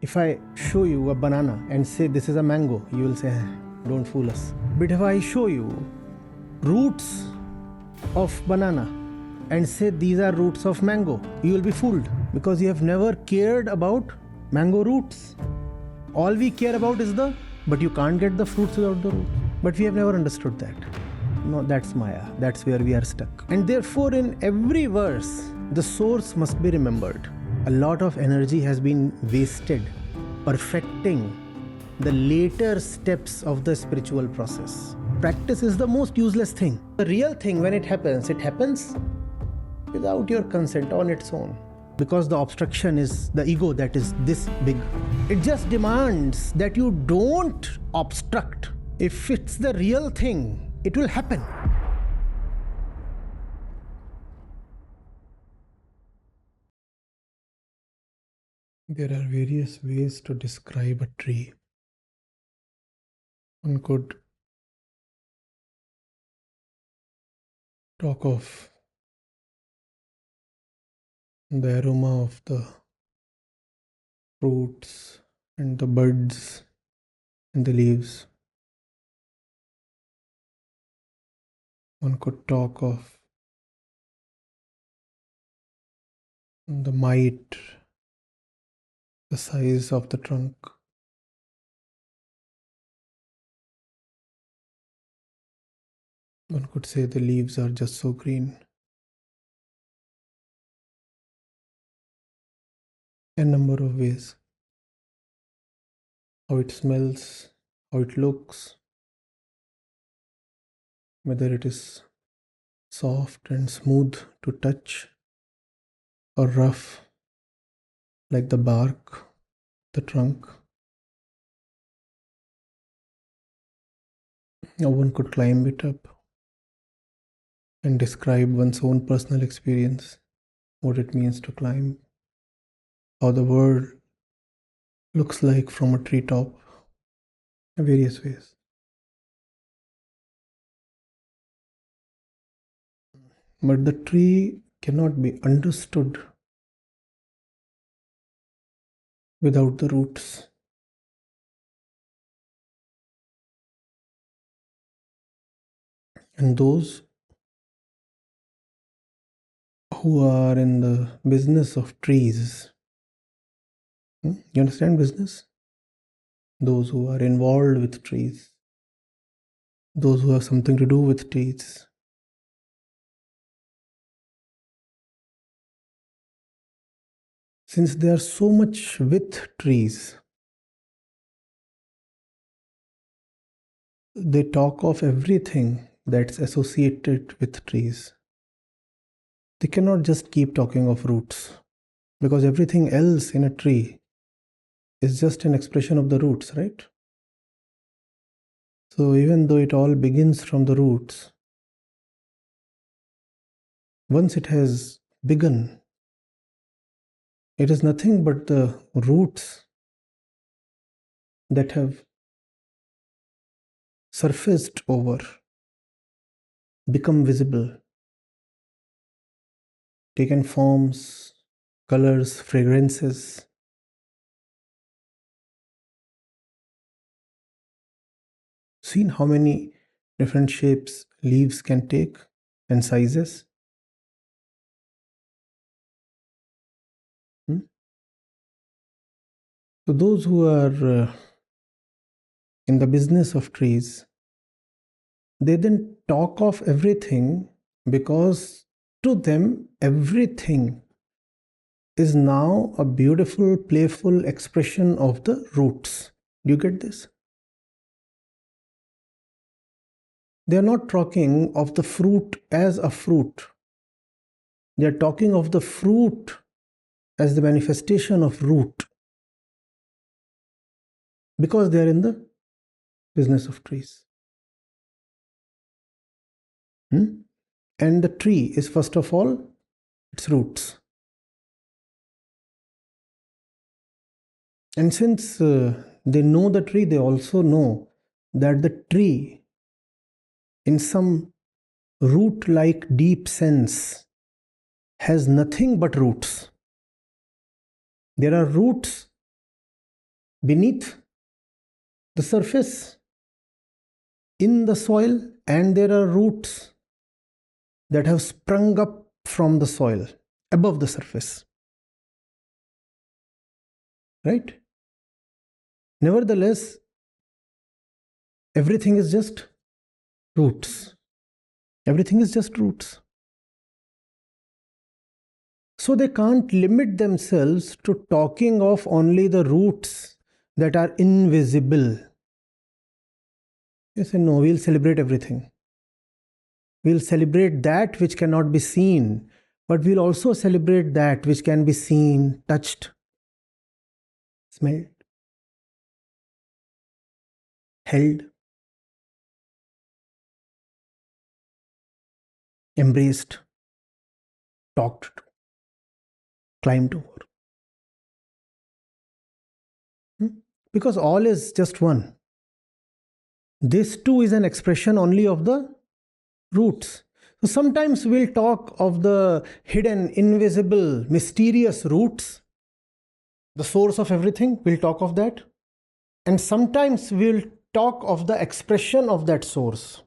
If I show you a banana and say this is a mango, you will say, don't fool us. But if I show you roots of banana and say these are roots of mango, you will be fooled because you have never cared about mango roots. All we care about is but you can't get the fruits without the roots. But we have never understood that. No, that's Maya. That's where we are stuck. And therefore, in every verse, the source must be remembered. A lot of energy has been wasted perfecting the later steps of the spiritual process. Practice is the most useless thing. The real thing, when it happens without your consent on its own. Because the obstruction is the ego that is this big. It just demands that you don't obstruct. If it's the real thing, it will happen. There are various ways to describe a tree. One could talk of the aroma of the fruits and the buds and the leaves. One could talk of the might, the size of the trunk. One could say the leaves are just so green. A number of ways. How it smells, how it looks, whether it is soft and smooth to touch or rough like the bark, the trunk. Now one could climb it up and describe one's own personal experience, what it means to climb, how the world looks like from a treetop, in various ways. But the tree cannot be understood without the roots. And those who are in the business of trees, you understand business? Those who are involved with trees, those who have something to do with trees, since they are so much with trees, they talk of everything that's associated with trees. They cannot just keep talking of roots, because everything else in a tree is just an expression of the roots, right? So even though it all begins from the roots, once it has begun, it is nothing but the roots that have surfaced over, become visible, taken forms, colors, fragrances. Seen how many different shapes leaves can take and sizes? So those who are in the business of trees, they then talk of everything because to them everything is now a beautiful, playful expression of the roots. Do you get this? They are not talking of the fruit as a fruit. They are talking of the fruit as the manifestation of root, because they are in the business of trees. And the tree is first of all its roots. And since they know the tree, they also know that the tree, in some root-like deep sense, has nothing but roots. There are roots beneath the surface in the soil, and there are roots that have sprung up from the soil above the surface. Right? Nevertheless, everything is just roots. Everything is just roots. So they can't limit themselves to talking of only the roots that are invisible. They say, no, we'll celebrate everything. We'll celebrate that which cannot be seen, but we'll also celebrate that which can be seen, touched, smelled, held, embraced, talked to, climbed over. Because all is just one. This too is an expression only of the roots. So sometimes we'll talk of the hidden, invisible, mysterious roots, the source of everything. We'll talk of that. And sometimes we'll talk of the expression of that source.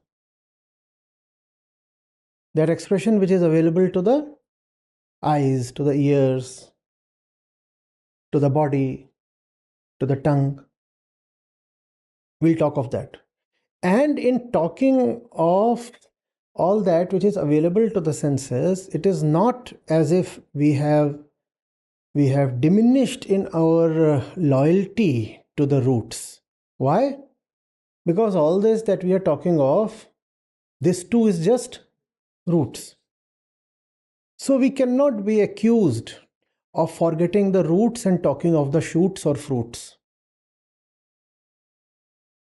That expression which is available to the eyes, to the ears, to the body, to the tongue. We'll talk of that. And in talking of all that which is available to the senses, it is not as if we have diminished in our loyalty to the roots. Why? Because all this that we are talking of, this too is just roots. So we cannot be accused of forgetting the roots and talking of the shoots or fruits.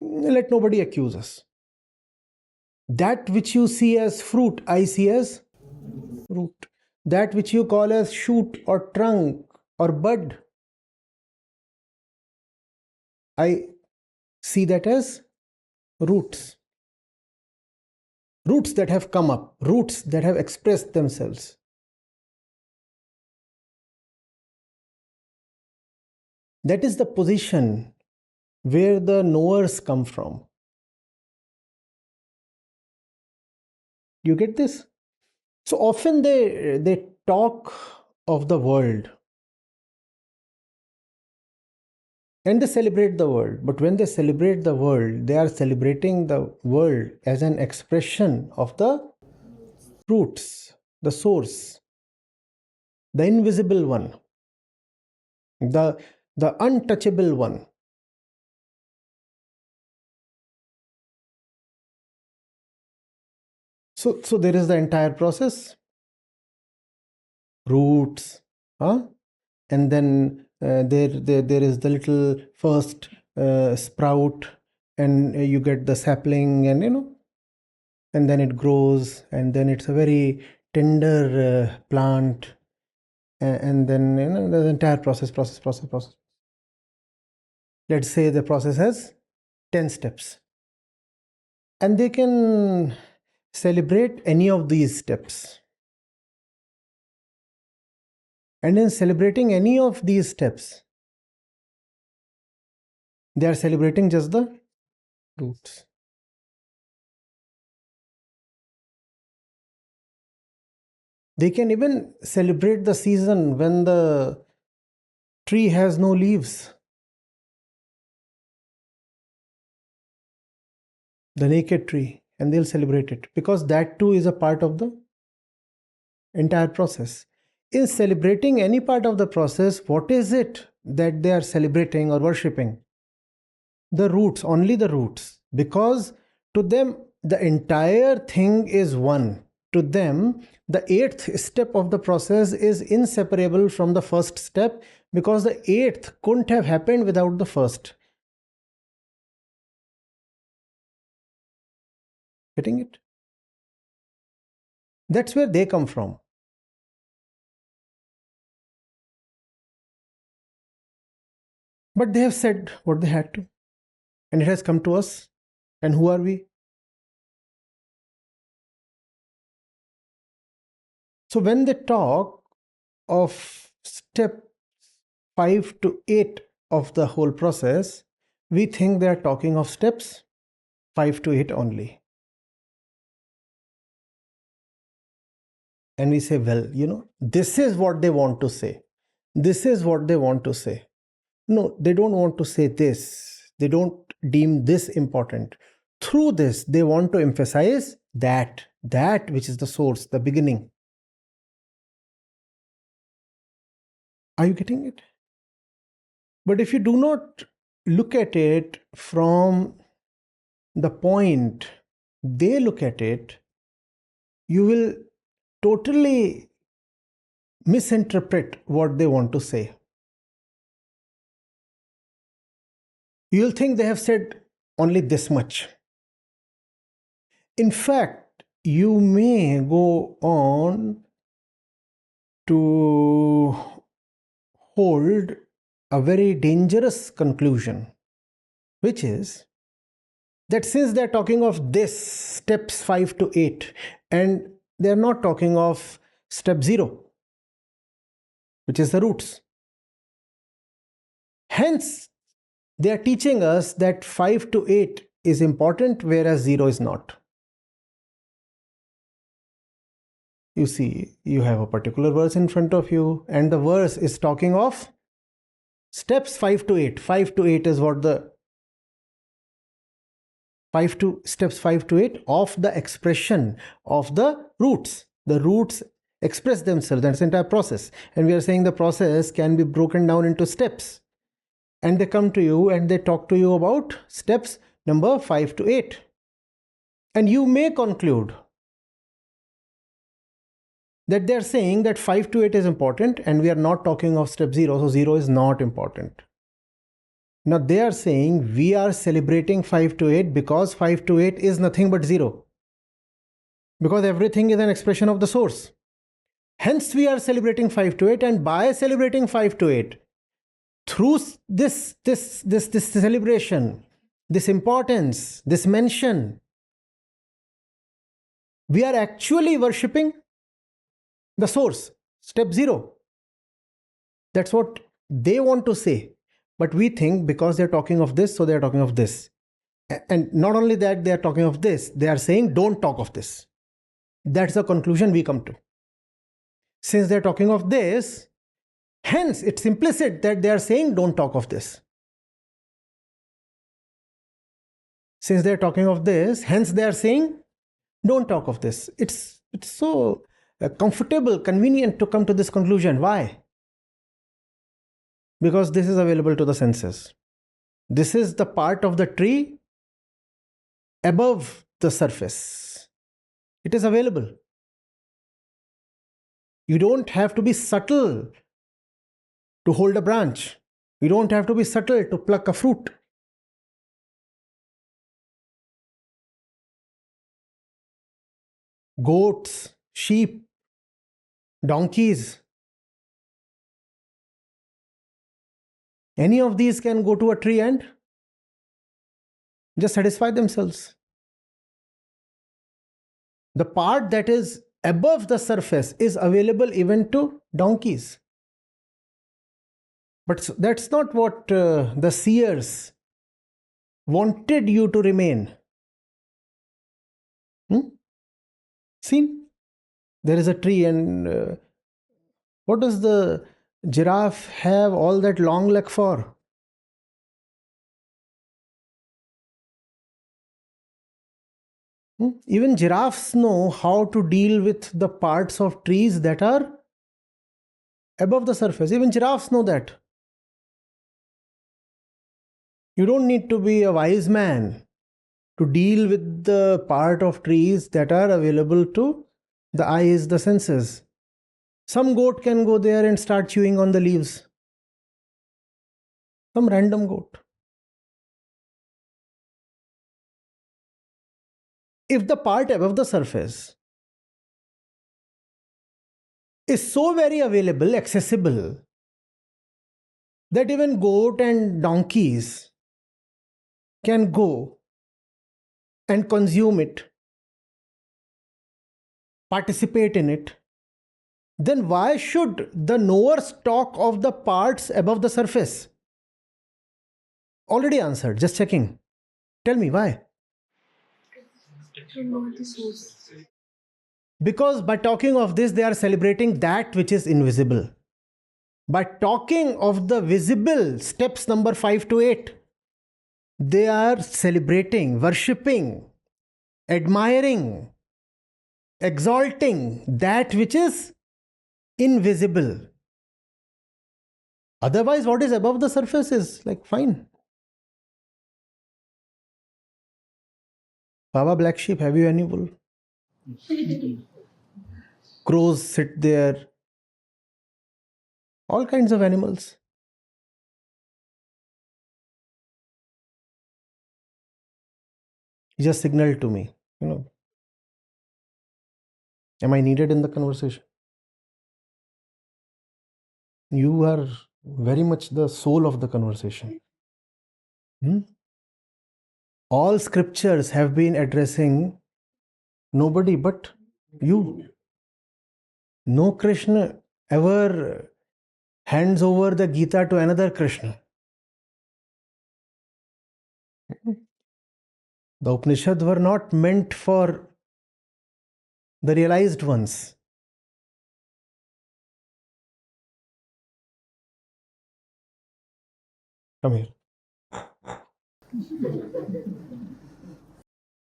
Let nobody accuse us. That which you see as fruit, I see as root. That which you call as shoot or trunk or bud, I see that as roots. Roots that have come up, roots that have expressed themselves. That is the position where the knowers come from. You get this? So often they talk of the world and they celebrate the world. But when they celebrate the world, they are celebrating the world as an expression of the roots, the source, the invisible one, the untouchable one. So there is the entire process, roots, and then there is the little first sprout, and you get the sapling, and and then it grows, and then it's a very tender plant, and then the entire process. Let's say the process has 10 steps, and they can celebrate any of these steps. And in celebrating any of these steps, they are celebrating just the roots. They can even celebrate the season when the tree has no leaves, the naked tree, and they'll celebrate it, because that too is a part of the entire process. In celebrating any part of the process, what is it that they are celebrating or worshipping? The roots, only the roots, because to them the entire thing is one. To them, the 8th step of the process is inseparable from the first step, because the 8th couldn't have happened without the first. Getting it? That's where they come from. But they have said what they had to, and it has come to us. And who are we? So when they talk of step 5 to 8 of the whole process, we think they are talking of steps 5 to 8 only. And we say, well, this is what they want to say. This is what they want to say. No, they don't want to say this. They don't deem this important. Through this, they want to emphasize that which is the source, the beginning. Are you getting it? But if you do not look at it from the point they look at it, you will totally misinterpret what they want to say. You'll think they have said only this much. In fact, you may go on to hold a very dangerous conclusion, which is that since they're talking of this steps 5 to 8, and they're not talking of step 0, which is the roots. Hence, they are teaching us that 5 to 8 is important, whereas 0 is not. You see, you have a particular verse in front of you, and the verse is talking of steps 5 to 8. 5 to 8 is what the steps 5 to 8 of the expression of the roots. The roots express themselves, that's the entire process. And we are saying the process can be broken down into steps. And they come to you and they talk to you about steps number 5 to 8. And you may conclude that they are saying that 5 to 8 is important and we are not talking of step 0, so 0 is not important. Now they are saying we are celebrating 5 to 8 because 5 to 8 is nothing but 0. Because everything is an expression of the source. Hence we are celebrating 5 to 8, and by celebrating 5 to 8, through this celebration, this importance, this mention, we are actually worshipping the source, step 0. That's what they want to say. But we think because they're talking of this, so they're talking of this. And not only that, they are talking of this, they are saying don't talk of this. That's the conclusion we come to. Since they're talking of this, hence it's implicit that they are saying don't talk of this. Since they're talking of this, hence they are saying don't talk of this. It's so comfortable, convenient to come to this conclusion. Why? Because this is available to the senses. This is the part of the tree above the surface. It is available. You don't have to be subtle to hold a branch. You don't have to be subtle to pluck a fruit. Goats, sheep, donkeys, any of these can go to a tree and just satisfy themselves. The part that is above the surface is available even to donkeys. But that's not what the seers wanted you to remain. See, there is a tree, and what does the giraffe have all that long leg for? Even giraffes know how to deal with the parts of trees that are above the surface. Even giraffes know that. You don't need to be a wise man to deal with the part of trees that are available to the eyes, the senses. Some goat can go there and start chewing on the leaves. Some random goat. If the part above the surface is so very available, accessible, that even goat and donkeys can go and consume it, participate in it, then why should the knowers talk of the parts above the surface? Already answered, just checking. Tell me why. Because by talking of this, they are celebrating that which is invisible. By talking of the visible, steps number 5 to 8, they are celebrating, worshipping, admiring, exalting that which is invisible. Otherwise, what is above the surface is like fine. Baba Black Sheep, have you any wool? Crows sit there. All kinds of animals. He just signaled to me, am I needed in the conversation? You are very much the soul of the conversation. All scriptures have been addressing nobody but you. No Krishna ever hands over the Gita to another Krishna. The Upanishads were not meant for the realized ones. Come here.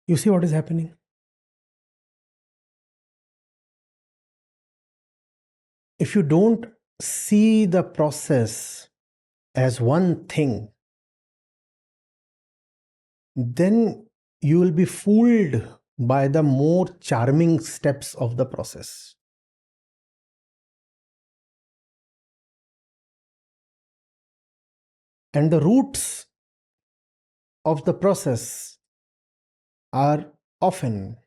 You see what is happening? If you don't see the process as one thing, then you will be fooled by the more charming steps of the process. And the roots of the process are often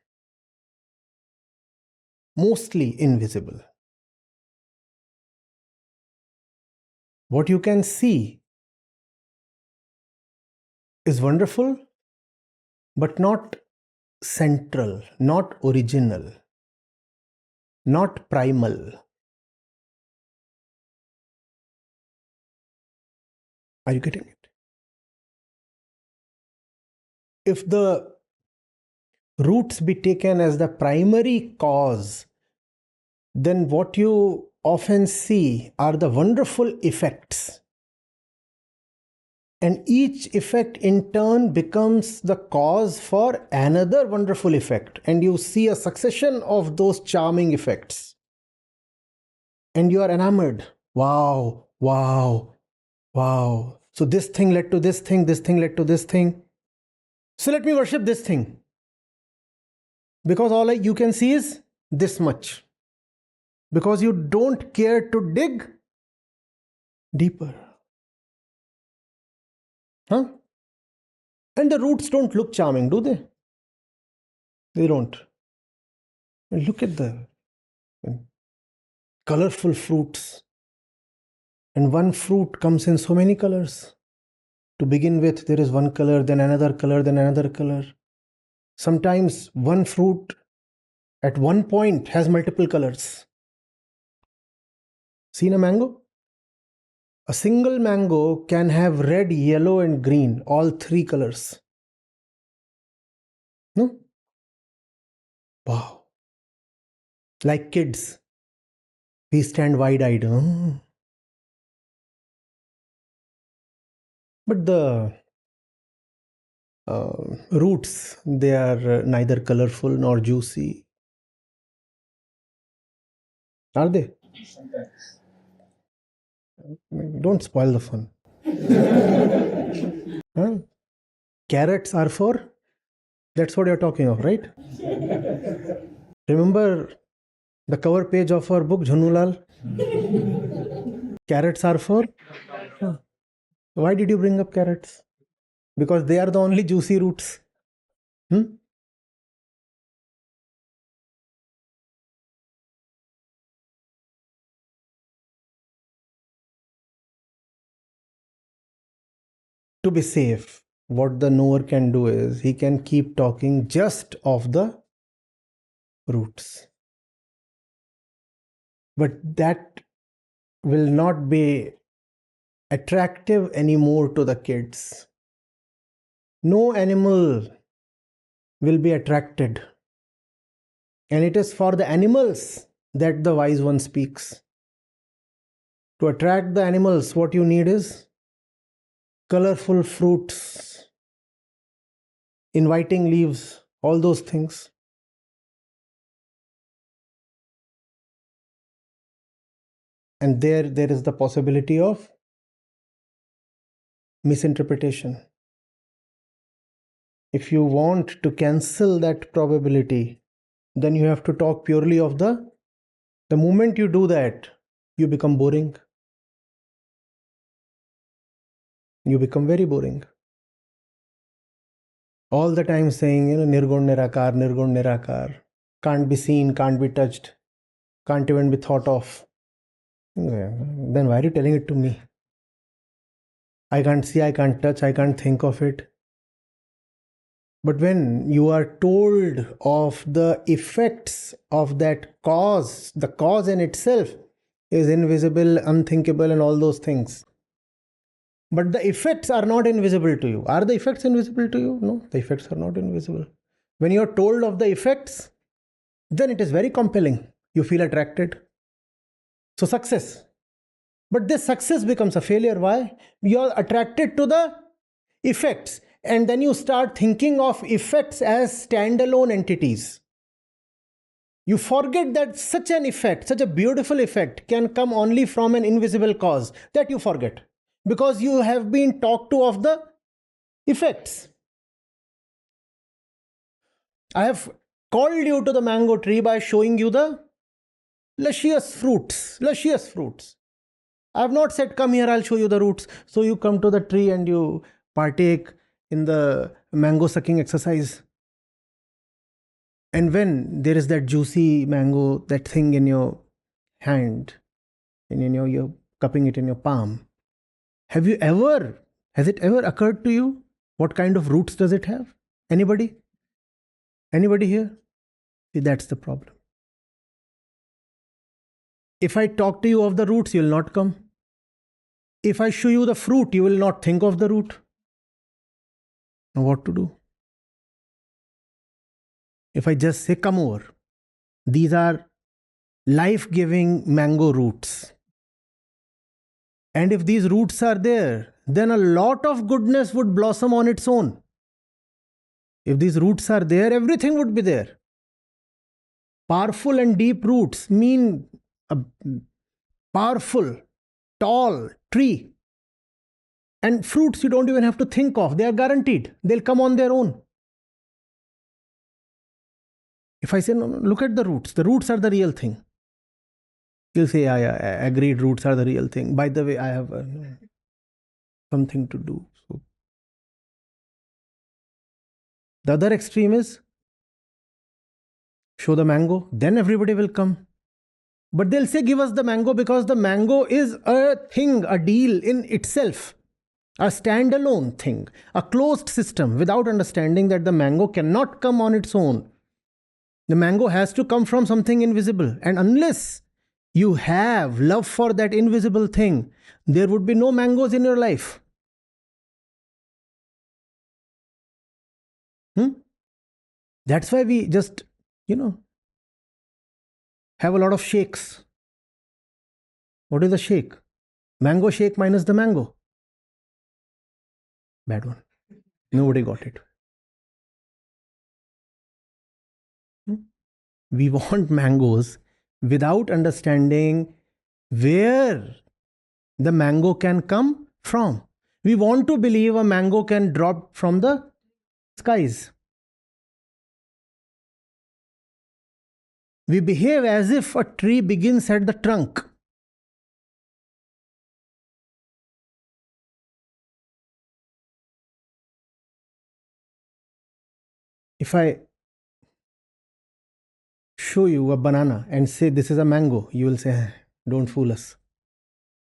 mostly invisible. What you can see is wonderful, but not central, not original, not primal. Are you getting it? If the roots be taken as the primary cause, then what you often see are the wonderful effects. And each effect in turn becomes the cause for another wonderful effect. And you see a succession of those charming effects. And you are enamored. Wow, wow, wow. So this thing led to this thing led to this thing. So let me worship this thing. Because all you can see is this much. Because you don't care to dig deeper. Huh? And the roots don't look charming, do they? They don't. And look at the colorful fruits. And one fruit comes in so many colors. To begin with, there is one color, then another color, then another color. Sometimes one fruit at one point has multiple colors. Seen a mango? A single mango can have red, yellow, and green, all three colors. No? Wow. Like kids, we stand wide-eyed. But the roots, they are neither colorful nor juicy. Are they? Don't spoil the fun. Huh? Carrots are for, that's what you're talking of, right? Remember the cover page of our book, Jhanulal? Carrots are for? Huh. Why did you bring up carrots? Because they are the only juicy roots. To be safe, what the knower can do is he can keep talking just of the roots. But that will not be attractive anymore to the kids. no animal will be attracted. And it is for the animals that the wise one speaks. To attract the animals, what you need is colorful fruits, inviting leaves, all those things. And there is the possibility of misinterpretation. If you want to cancel that probability, then you have to talk purely of the moment you do that, you become boring. You become very boring. All the time saying, Nirgun Nirakar, can't be seen, can't be touched, can't even be thought of. Then why are you telling it to me? I can't see, I can't touch, I can't think of it. But when you are told of the effects of that cause, the cause in itself is invisible, unthinkable, and all those things. But the effects are not invisible to you. Are the effects invisible to you? No, the effects are not invisible. When you are told of the effects, then it is very compelling. You feel attracted. So success. But this success becomes a failure. Why? You are attracted to the effects. And then you start thinking of effects as standalone entities. You forget that such an effect, such a beautiful effect, can come only from an invisible cause. That you forget. Because you have been talked to of the effects. I have called you to the mango tree by showing you the luscious fruits. Luscious fruits. I have not said, come here, I'll show you the roots. So you come to the tree and you partake in the mango sucking exercise. And when there is that juicy mango, that thing in your hand, and you're cupping it in your palm, has it ever occurred to you what kind of roots does it have? Anybody? Anybody here? See, that's the problem. If I talk to you of the roots, you will not come. If I show you the fruit, you will not think of the root. Now what to do? If I just say, come over, these are life-giving mango roots. And if these roots are there, then a lot of goodness would blossom on its own. If these roots are there, everything would be there. Powerful and deep roots mean a powerful, tall tree. And fruits you don't even have to think of. They are guaranteed. They'll come on their own. If I say, no, look at the roots are the real thing. You'll say, yeah, agreed, roots are the real thing. By the way, I have something to do. So the other extreme is, show the mango, then everybody will come. But they'll say, give us the mango, because the mango is a thing, a deal in itself. A standalone thing, a closed system, without understanding that the mango cannot come on its own. The mango has to come from something invisible. And unless you have love for that invisible thing, there would be no mangoes in your life. That's why we just, have a lot of shakes. What is a shake? Mango shake minus the mango. Bad one. Nobody got it. We want mangoes without understanding where the mango can come from. We want to believe a mango can drop from the skies. We behave as if a tree begins at the trunk. If I show you a banana and say this is a mango, you will say, don't fool us.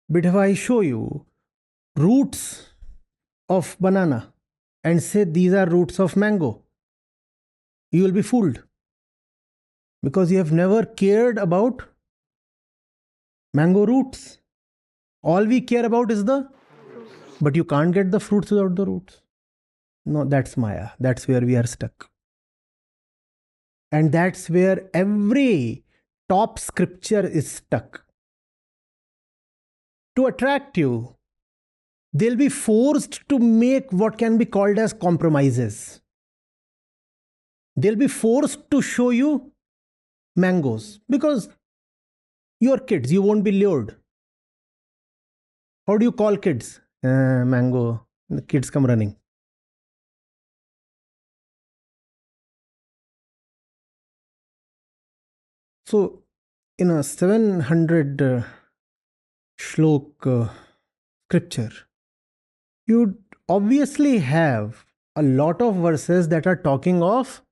But if I show you roots of banana and say these are roots of mango, you will be fooled. Because you have never cared about mango roots. All we care about is but you can't get the fruits without the roots. No, that's Maya. That's where we are stuck. And that's where every top scripture is stuck. To attract you, they'll be forced to make what can be called as compromises. They'll be forced to show you mangoes because you're kids, you won't be lured. How do you call kids? Mango. The kids come running. So, in a 700 shlok scripture, you'd obviously have a lot of verses that are talking of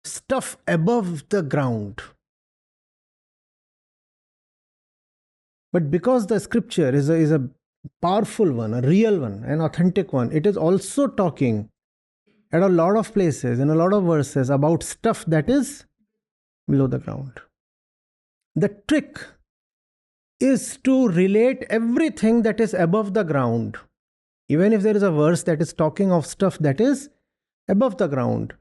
stuff above the ground. But because the scripture is a powerful one, a real one, an authentic one, it is also talking at a lot of places, in a lot of verses, about stuff that is below the ground. The trick is to relate everything that is above the ground, even if there is a verse that is talking of stuff that is above the ground.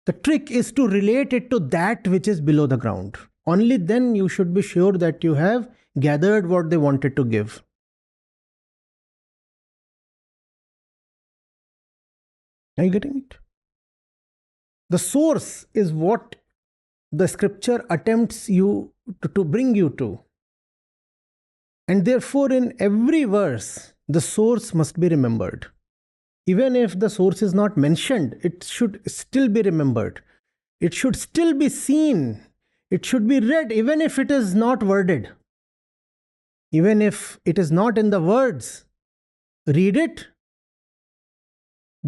The trick is to relate it to that which is below the ground. Only then you should be sure that you have gathered what they wanted to give. Are you getting it? The source is what the scripture attempts you to bring you to. And therefore, in every verse, the source must be remembered. Even if the source is not mentioned, it should still be remembered. It should still be seen. It should be read, even if it is not worded. Even if it is not in the words, read it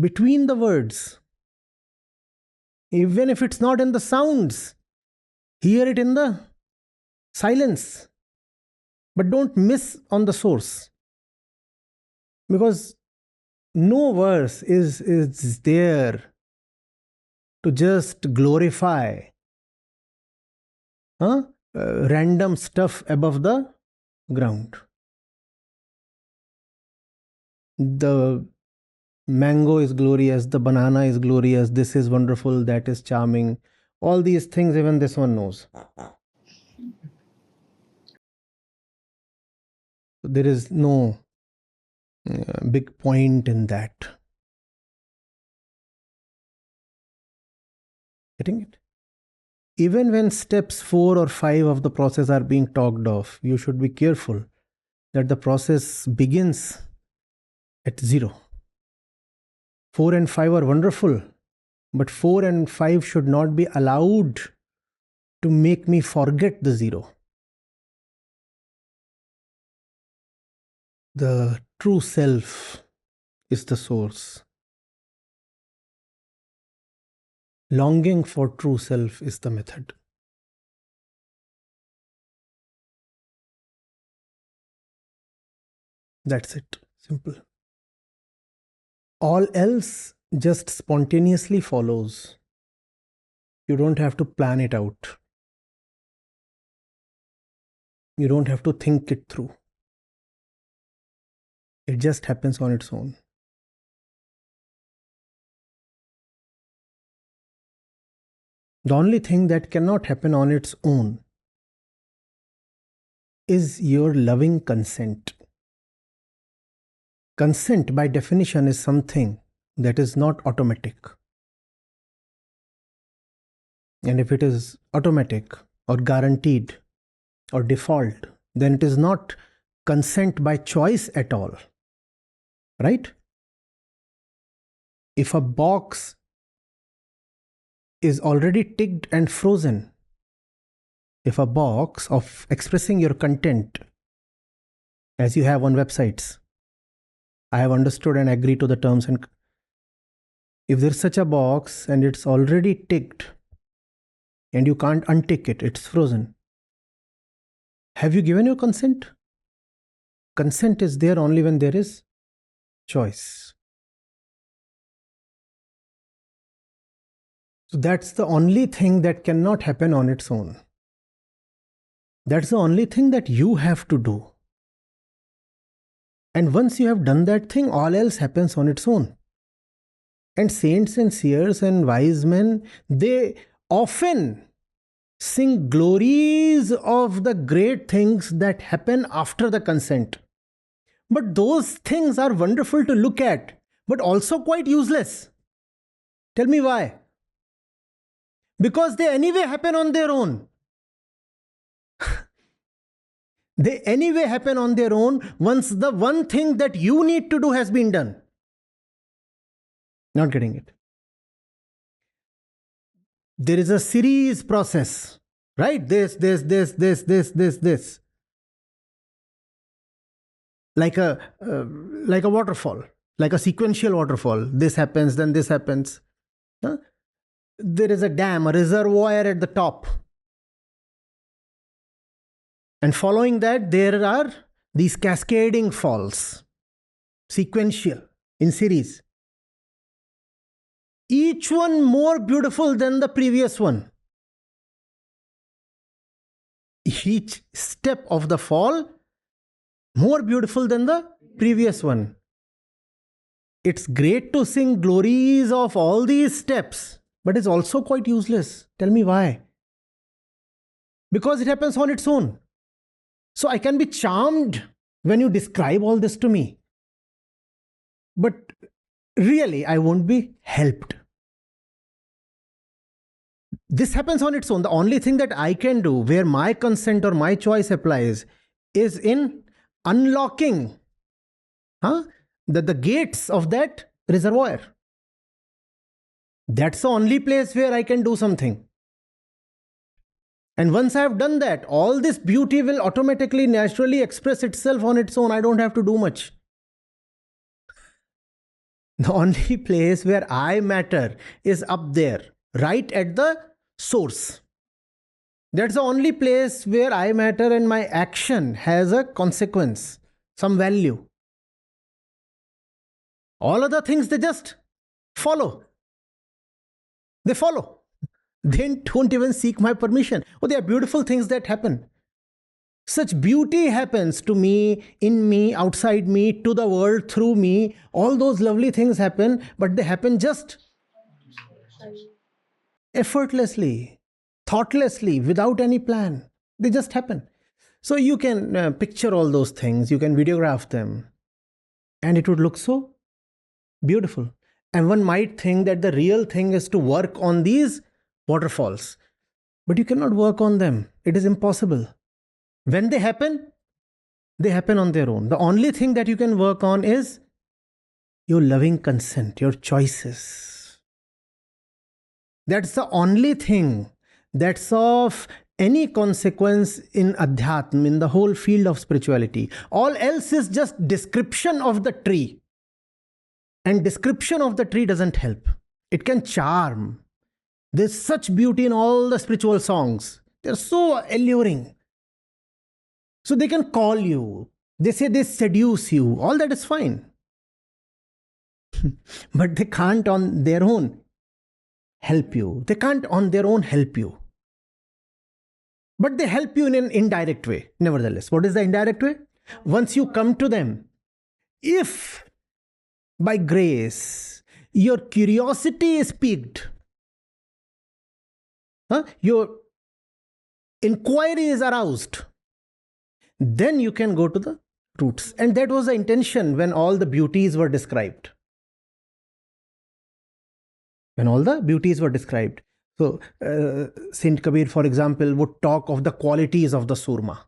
between the words. Even if it's not in the sounds, hear it in the silence. But don't miss on the source. Because no verse is there to just glorify random stuff above the ground. The mango is glorious, the banana is glorious, this is wonderful, that is charming. All these things, even this one knows. There is no big point in that. Getting it? Even when steps 4 or 5 of the process are being talked of, you should be careful that the process begins at 0. 4 and 5 are wonderful, but 4 and 5 should not be allowed to make me forget the 0. The true self is the source. Longing for true self is the method. That's it. Simple. All else just spontaneously follows. You don't have to plan it out. You don't have to think it through. It just happens on its own. The only thing that cannot happen on its own is your loving consent. Consent, by definition, is something that is not automatic. And if it is automatic or guaranteed or default, then it is not consent by choice at all. Right? If a box is already ticked and frozen, if a box of expressing your content, as you have on websites, I have understood and agree to the terms, and if there's such a box and it's already ticked and you can't untick it, it's frozen, have you given your consent? Consent is there only when there is choice. So that's the only thing that cannot happen on its own. That's the only thing that you have to do. And once you have done that thing, all else happens on its own. And saints and seers and wise men, they often sing glories of the great things that happen after the consent. But those things are wonderful to look at, but also quite useless. Tell me why? Because they anyway happen on their own. They anyway happen on their own once the one thing that you need to do has been done. Not getting it. There is a series process, right? This. Like a waterfall, like a sequential waterfall. This happens, then this happens. Huh? There is a dam, a reservoir at the top. And following that, there are these cascading falls, sequential, in series. Each one more beautiful than the previous one. Each step of the fall more beautiful than the previous one. It's great to sing glories of all these steps, but it's also quite useless. Tell me why? Because it happens on its own. So I can be charmed when you describe all this to me, but really I won't be helped. This happens on its own. The only thing that I can do, where my consent or my choice applies, is in unlocking the gates of that reservoir. That's the only place where I can do something. And once I have done that, all this beauty will automatically, naturally express itself on its own. I don't have to do much. The only place where I matter is up there, right at the source. That's the only place where I matter and my action has a consequence, some value. All other things, they just follow. They follow. They don't even seek my permission. Oh, they are beautiful things that happen. Such beauty happens to me, in me, outside me, to the world, through me. All those lovely things happen, but they happen just effortlessly, thoughtlessly, without any plan. They just happen. So you can picture all those things, you can videograph them, and it would look so beautiful. And one might think that the real thing is to work on these waterfalls, but you cannot work on them. It is impossible. When they happen on their own. The only thing that you can work on is your loving consent, your choices. That's the only thing that's of any consequence in Adhyatm, in the whole field of spirituality. All else is just description of the tree. And description of the tree doesn't help. It can charm. There's such beauty in all the spiritual songs. They're so alluring. So they can call you. They say they seduce you. All that is fine. But they can't on their own help you. They can't on their own help you. But they help you in an indirect way, nevertheless. What is the indirect way? Once you come to them, if by grace your curiosity is piqued, your inquiry is aroused, then you can go to the roots. And that was the intention when all the beauties were described. When all the beauties were described. So, Saint Kabir, for example, would talk of the qualities of the Surma.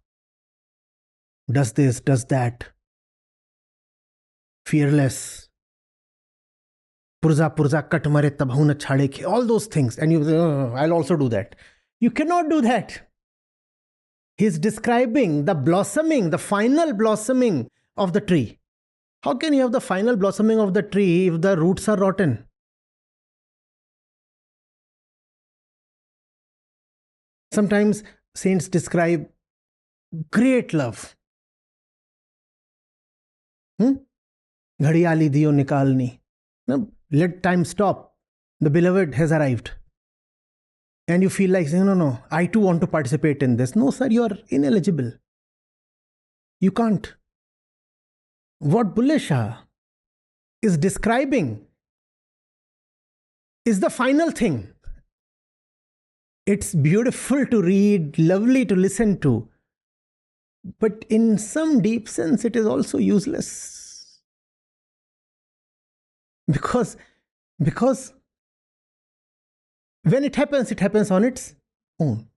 Does this, does that. Fearless. Purza kat mare tabhu na chhade ke. All those things. And you say, oh, I'll also do that. You cannot do that. He's describing the blossoming, the final blossoming of the tree. How can you have the final blossoming of the tree if the roots are rotten? Sometimes saints describe great love. Ghadiyali diyo nikalni. Let time stop. The beloved has arrived. And you feel like saying, no, I too want to participate in this. No, sir, you are ineligible. You can't. What Bulle Shah is describing is the final thing. It's beautiful to read, lovely to listen to, but in some deep sense, it is also useless. Because when it happens on its own.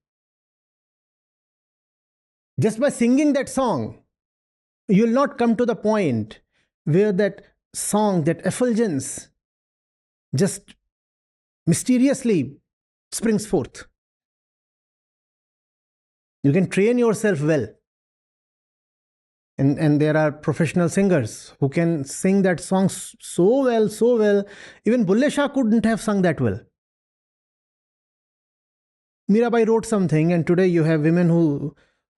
Just by singing that song, you will not come to the point where that song, that effulgence, just mysteriously springs forth. You can train yourself well. And there are professional singers who can sing that song so well. Even Bulle Shah couldn't have sung that well. Mirabai wrote something, and today you have women who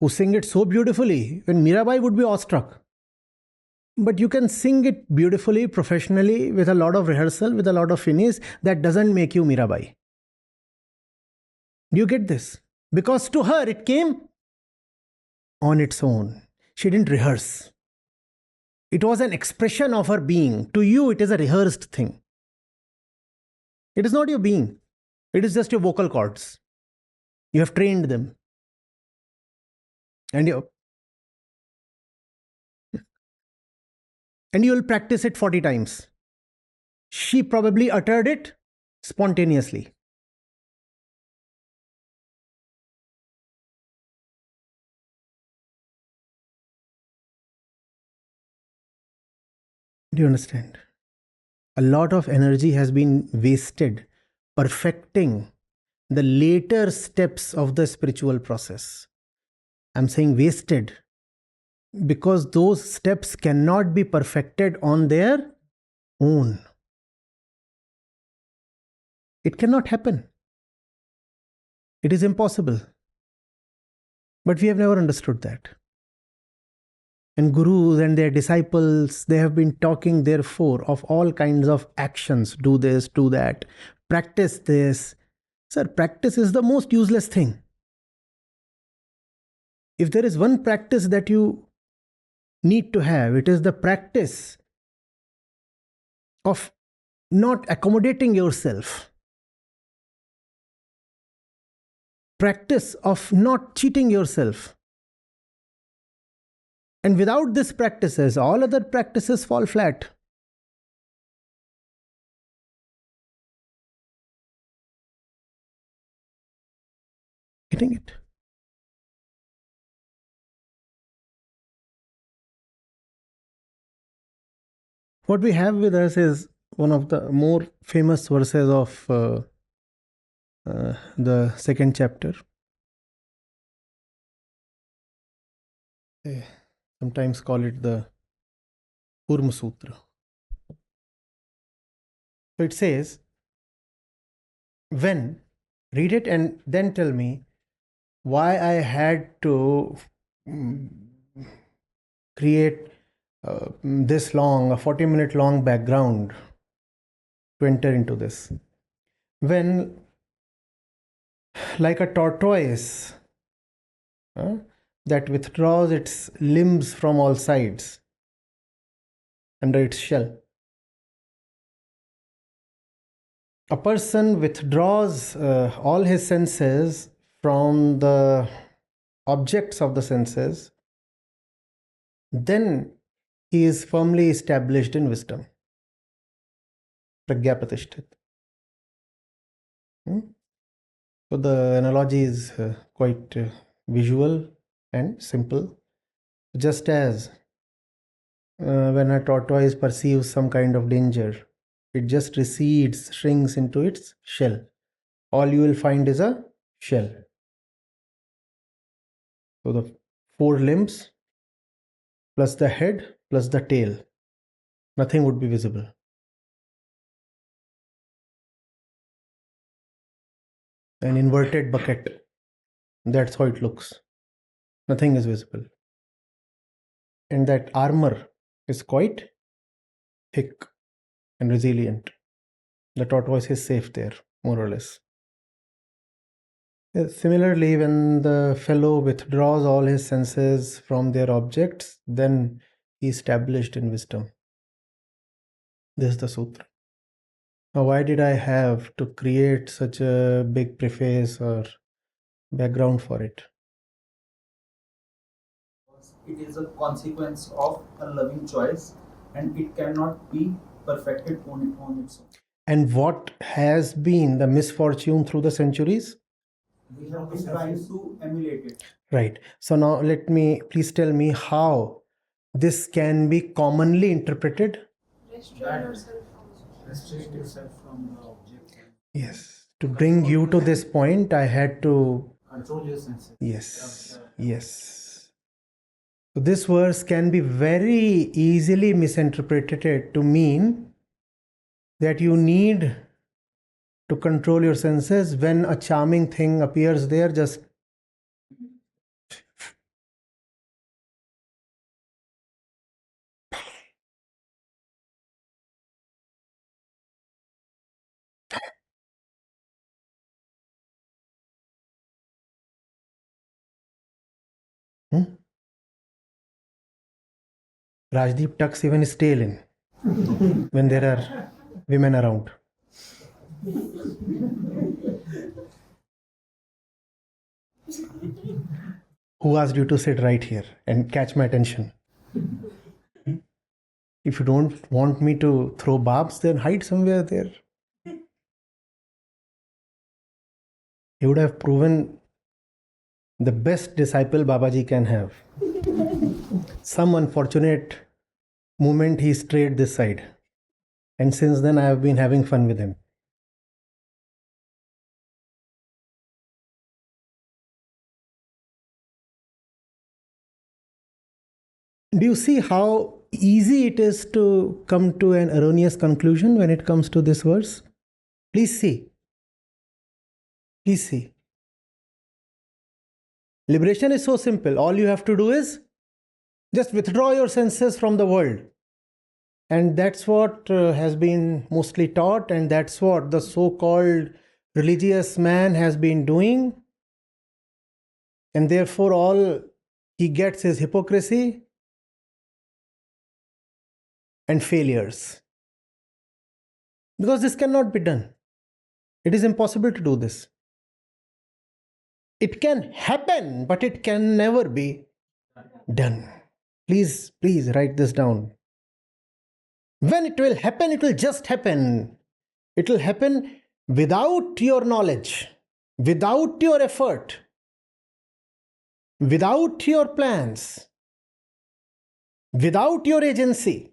sing it so beautifully, when Mirabai would be awestruck. But you can sing it beautifully, professionally, with a lot of rehearsal, with a lot of finish. That doesn't make you Mirabai. Do you get this? Because to her, it came on its own. She didn't rehearse. It was an expression of her being. To you, it is a rehearsed thing. It is not your being. It is just your vocal cords. You have trained them. And you will practice it 40 times. She probably uttered it spontaneously. Do you understand? A lot of energy has been wasted perfecting the later steps of the spiritual process. I'm saying wasted because those steps cannot be perfected on their own. It cannot happen. It is impossible. But we have never understood that. And gurus and their disciples, they have been talking therefore of all kinds of actions. Do this, do that, practice this. Sir, practice is the most useless thing. If there is one practice that you need to have, it is the practice of not accommodating yourself. Practice of not cheating yourself. And without these practices, all other practices fall flat. Getting it? What we have with us is one of the more famous verses of the second chapter. They sometimes call it the Urma Sutra. So it says, when, read it and then tell me why I had to create this long, a 40-minute long background to enter into this. When, like a tortoise that withdraws its limbs from all sides under its shell, a person withdraws all his senses from the objects of the senses, then he is firmly established in wisdom. Pragyapatishthit. So the analogy is quite visual and simple. Just as when a tortoise perceives some kind of danger, it just recedes, shrinks into its shell. All you will find is a shell. So the 4 limbs plus the head plus the tail, nothing would be visible. An inverted bucket, that's how it looks. Nothing is visible. And that armor is quite thick and resilient. The tortoise is safe there, more or less. Similarly, when the fellow withdraws all his senses from their objects, then he is established in wisdom. This is the sutra. Now, why did I have to create such a big preface or background for it? It is a consequence of a loving choice and it cannot be perfected on its own. And what has been the misfortune through the centuries? We have been trying to emulate it. Right. So now please tell me how this can be commonly interpreted. Restrict yourself from the object. Yes. To bring you to this point, I had to Control your senses. Yes. Yes. So this verse can be very easily misinterpreted to mean that you need to control your senses when a charming thing appears there. Just Rajdeep tucks even his tail in when there are women around. Who asked you to sit right here and catch my attention? If you don't want me to throw barbs, then hide somewhere there. He would have proven the best disciple Babaji can have. Some unfortunate moment he strayed this side. And since then I have been having fun with him. Do you see how easy it is to come to an erroneous conclusion when it comes to this verse? Please see. Please see. Liberation is so simple. All you have to do is just withdraw your senses from the world. And that's what has been mostly taught, and that's what the so-called religious man has been doing. And therefore all he gets is hypocrisy and failures. Because this cannot be done. It is impossible to do this. It can happen, but it can never be done. Please write this down. When it will happen, it will just happen. It will happen without your knowledge, without your effort, without your plans, without your agency.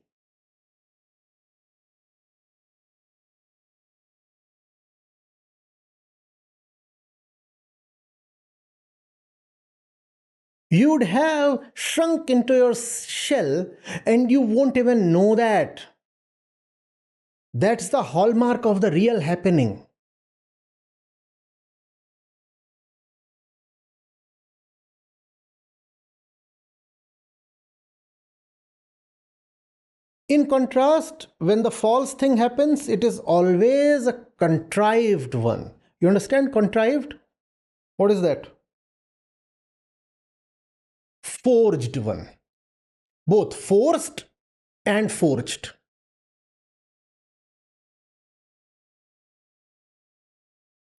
You'd have shrunk into your shell and you won't even know that. That's the hallmark of the real happening. In contrast, when the false thing happens, it is always a contrived one. You understand contrived? What is that? Forged one. Both forced and forged.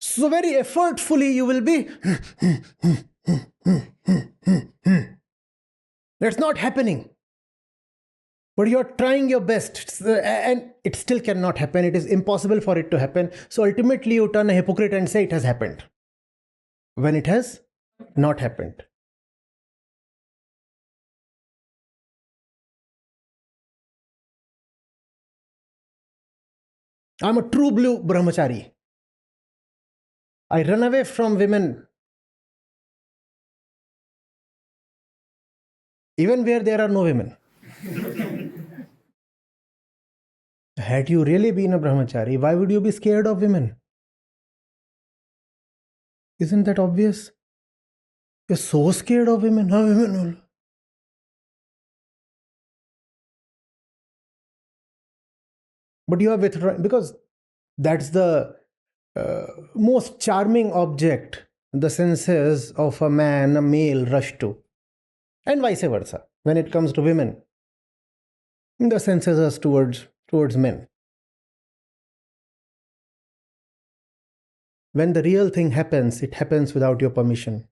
So very effortfully you will be that's not happening. But you're trying your best and it still cannot happen. It is impossible for it to happen. So ultimately you turn a hypocrite and say it has happened when it has not happened. I'm a true blue brahmachari. I run away from women even where there are no women. Had you really been a brahmachari, why would you be scared of women? Isn't that obvious? You're so scared of women. How women? But you are withdrawing because that's the most charming object the senses of a man, a male, rush to. And vice versa. When it comes to women, the senses are towards men. When the real thing happens, it happens without your permission.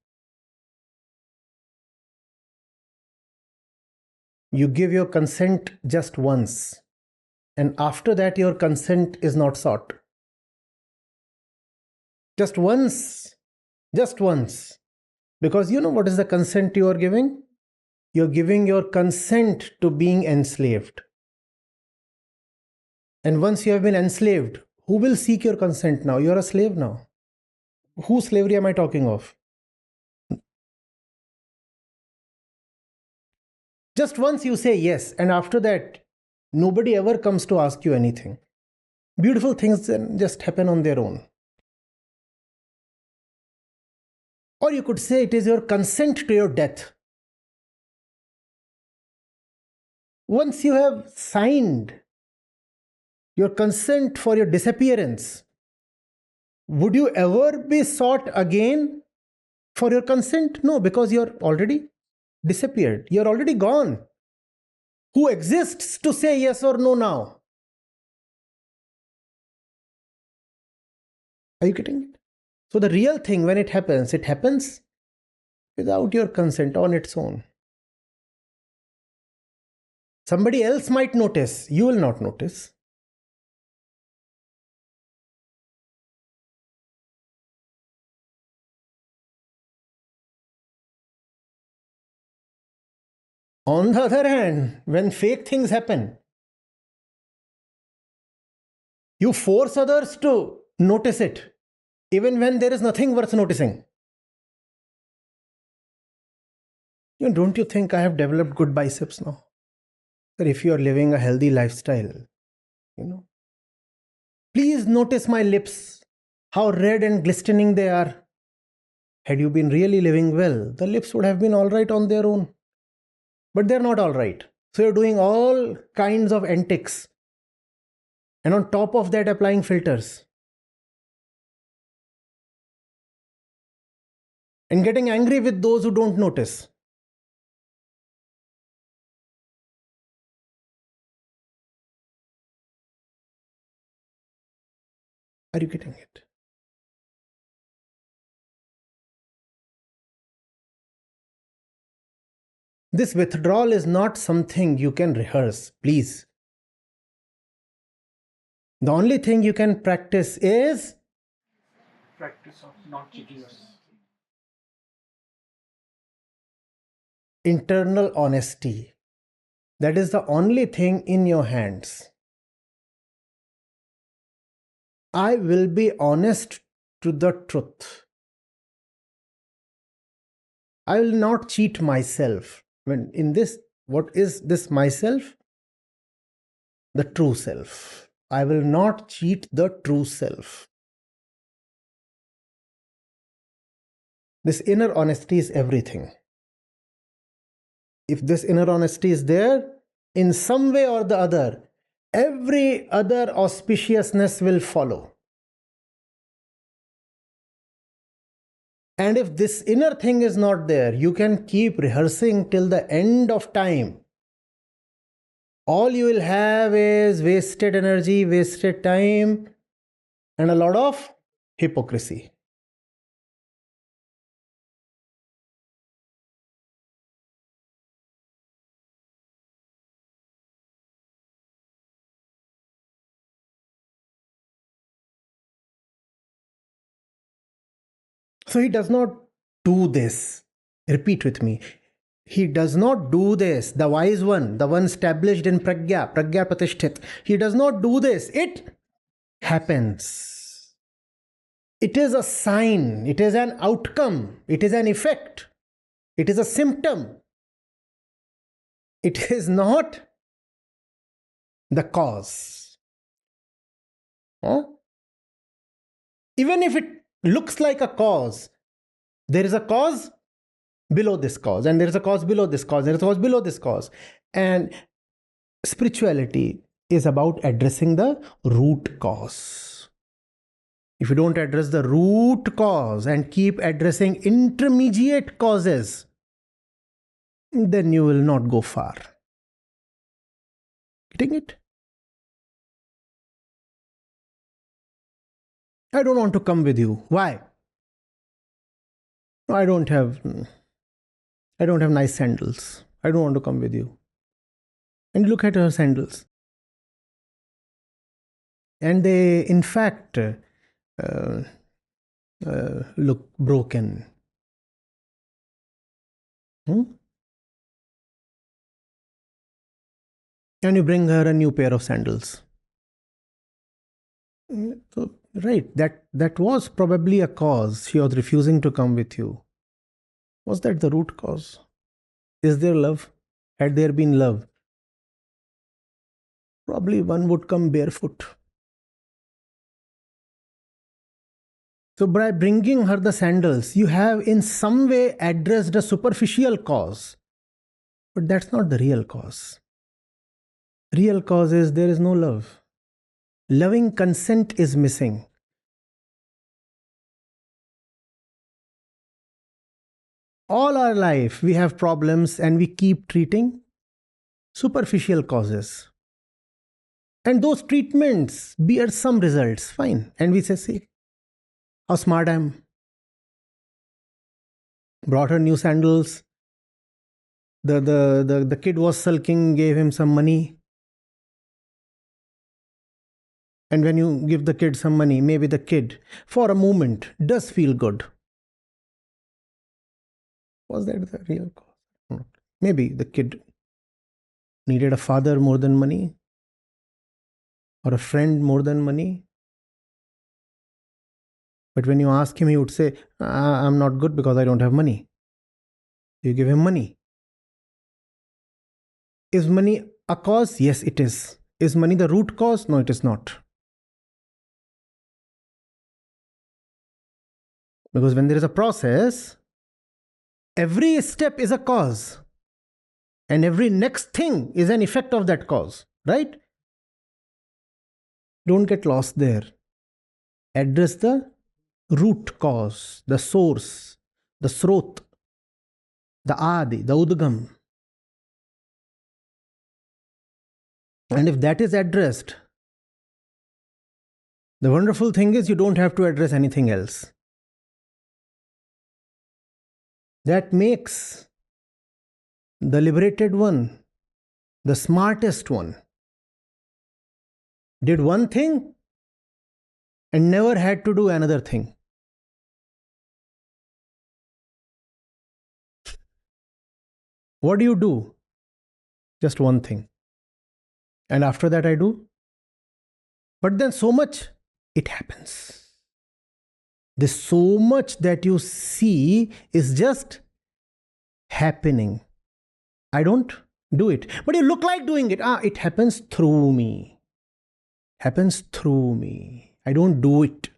You give your consent just once, and after that, your consent is not sought. Just once. Just once. Because you know what is the consent you are giving? You're giving your consent to being enslaved. And once you have been enslaved, who will seek your consent now? You're a slave now. Whose slavery am I talking of? Just once you say yes, and after that, nobody ever comes to ask you anything. Beautiful things then just happen on their own. Or you could say it is your consent to your death. Once you have signed your consent for your disappearance, would you ever be sought again for your consent? No, because you're already disappeared. You're already gone. Who exists to say yes or no now? Are you getting it? So the real thing, when it happens without your consent on its own. Somebody else might notice, you will not notice. On the other hand, when fake things happen, you force others to notice it, even when there is nothing worth noticing. Don't you think I have developed good biceps now? That if you are living a healthy lifestyle, please notice my lips, how red and glistening they are. Had you been really living well, the lips would have been all right on their own. But they're not all right. So you're doing all kinds of antics. And on top of that, applying filters. And getting angry with those who don't notice. Are you getting it? This withdrawal is not something you can rehearse, please. The only thing you can practice is Practice of not cheating yourself. internal honesty. That is the only thing in your hands. I will be honest to the truth. I will not cheat myself. When in this, what is this myself? The true self. I will not cheat the true self. This inner honesty is everything. If this inner honesty is there, in some way or the other, every other auspiciousness will follow. And if this inner thing is not there, you can keep rehearsing till the end of time. All you will have is wasted energy, wasted time, and a lot of hypocrisy. So he does not do this. Repeat with me. He does not do this. The wise one, the one established in Pragya Pratishthit. He does not do this. It happens. It is a sign. It is an outcome. It is an effect. It is a symptom. It is not the cause. Huh? Even if it looks like a cause, there is a cause below this cause, and there is a cause below this cause, there is a cause below this cause. And spirituality is about addressing the root cause. If you don't address the root cause and keep addressing intermediate causes, then you will not go far. Getting it? I don't want to come with you. Why? "No, I don't have nice sandals. I don't want to come with you." And you look at her sandals. And they, in fact, look broken. Hmm? And you bring her a new pair of sandals. So, right, that was probably a cause. She was refusing to come with you. Was that the root cause? Is there love? Had there been love, probably one would come barefoot. So by bringing her the sandals, you have in some way addressed a superficial cause. But that's not the real cause. Real cause is there is no love. Loving consent is missing. All our life we have problems and we keep treating superficial causes. And those treatments bear some results, fine. And we say, see, how smart I am. Brought her new sandals. The kid was sulking, gave him some money. And when you give the kid some money, maybe the kid, for a moment, does feel good. Was that the real cause? Maybe the kid needed a father more than money, or a friend more than money. But when you ask him, he would say, I'm not good because I don't have money. You give him money. Is money a cause? Yes, it is. Is money the root cause? No, it is not. Because when there is a process, every step is a cause. And every next thing is an effect of that cause. Right? Don't get lost there. Address the root cause, the source, the srot, the adi, the udgam. And if that is addressed, the wonderful thing is you don't have to address anything else. That makes the liberated one the smartest one. Did one thing and never had to do another thing. What do you do? Just one thing. And after that, I do. But then so much, it happens. This so much that you see is just happening. I don't do it. But you look like doing it. It happens through me. Happens through me. I don't do it.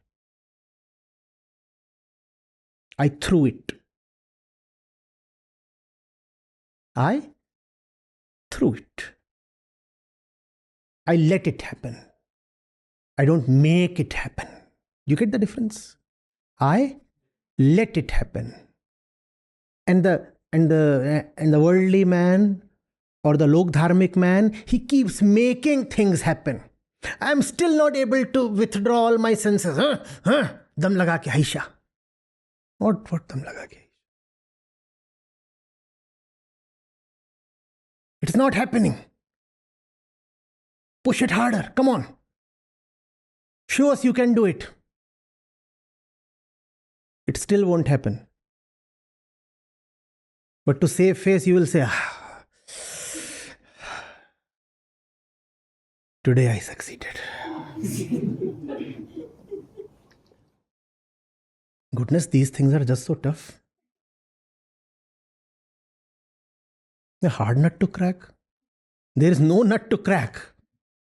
I threw it. I threw it. I let it happen. I don't make it happen. You get the difference? I let it happen. And the worldly man or the lok dharmik man, he keeps making things happen. I'm still not able to withdraw all my senses. Dam laga ke haisha. What dam laga ke? It's not happening. Push it harder. Come on. Show us you can do it. It still won't happen. But to save face, you will say, today I succeeded. Goodness, these things are just so tough. A hard nut to crack. There is no nut to crack.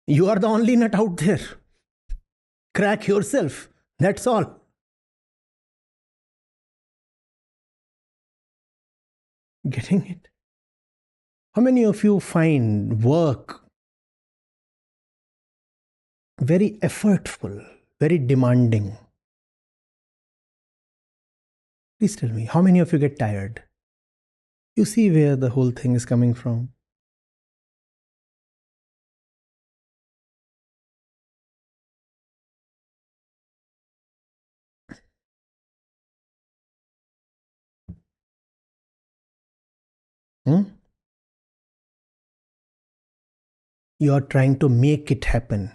You are the only nut out there. Crack yourself. That's all. Getting it? How many of you find work very effortful, very demanding? Please tell me, how many of you get tired? You see where the whole thing is coming from. Hmm? You are trying to make it happen.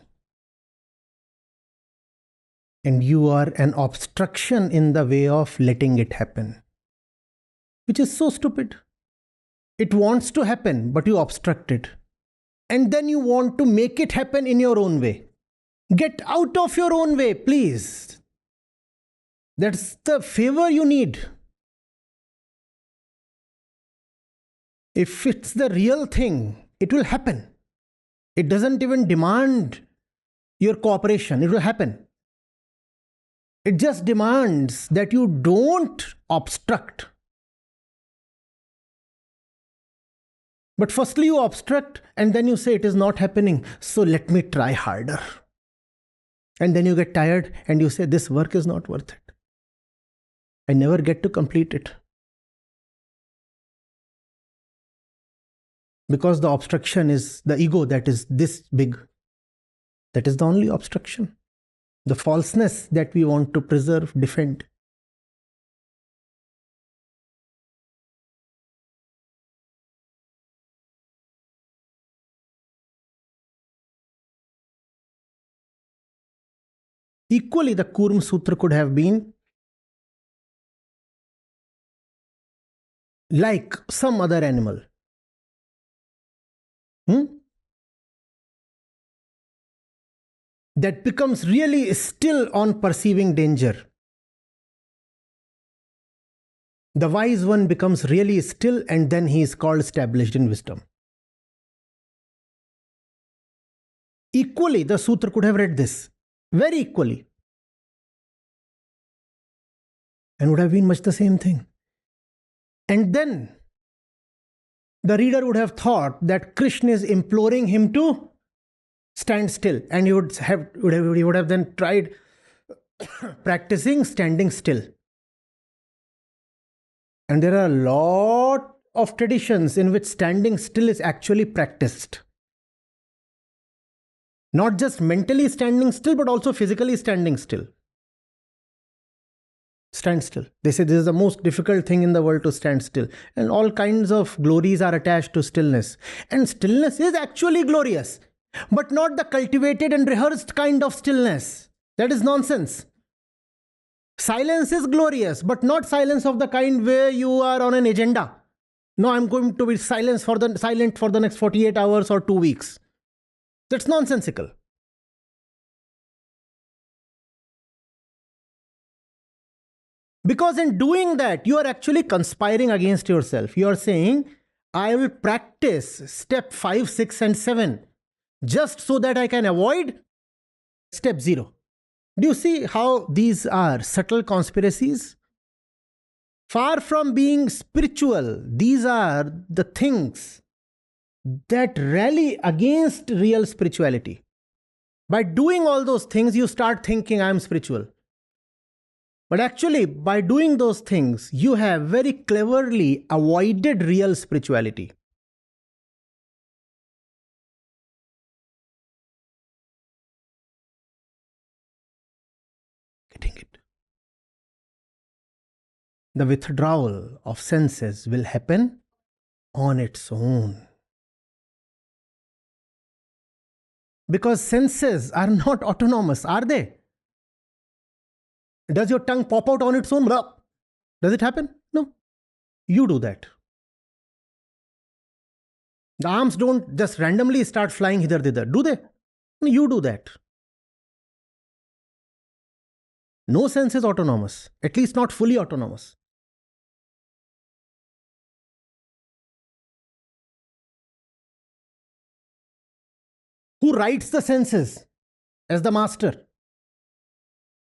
And you are an obstruction in the way of letting it happen, which is so stupid. It wants to happen, but you obstruct it. And then you want to make it happen in your own way. Get out of your own way, please. That's the favor you need. If it's the real thing, it will happen. It doesn't even demand your cooperation, it will happen. It just demands that you don't obstruct. But firstly, you obstruct and then you say it is not happening, so let me try harder. And then you get tired and you say, this work is not worth it. I never get to complete it. Because the obstruction is the ego that is this big. That is the only obstruction. The falseness that we want to preserve, defend. Equally, the Kurm Sutra could have been like some other animal. That becomes really still on perceiving danger. The wise one becomes really still and then he is called established in wisdom. Equally, the sutra could have read this. Very equally. And would have been much the same thing. And then the reader would have thought that Krishna is imploring him to stand still. And he would have then tried practicing standing still. And there are a lot of traditions in which standing still is actually practiced. Not just mentally standing still, but also physically standing still. Stand still. They say this is the most difficult thing in the world, to stand still. And all kinds of glories are attached to stillness. And stillness is actually glorious, but not the cultivated and rehearsed kind of stillness. That is nonsense. Silence is glorious, but not silence of the kind where you are on an agenda. No, I'm going to be silent for the next 48 hours or 2 weeks. That's nonsensical. Because in doing that, you are actually conspiring against yourself. You are saying, I will practice step 5, 6, and 7 just so that I can avoid step 0. Do you see how these are subtle conspiracies? Far from being spiritual, these are the things that rally against real spirituality. By doing all those things, you start thinking, I am spiritual. But actually, by doing those things, you have very cleverly avoided real spirituality. Getting it? The withdrawal of senses will happen on its own. Because senses are not autonomous, are they? Does your tongue pop out on its own? Does it happen? No. You do that. The arms don't just randomly start flying hither thither, do they? You do that. No sense is autonomous, at least not fully autonomous. Who writes the senses as the master?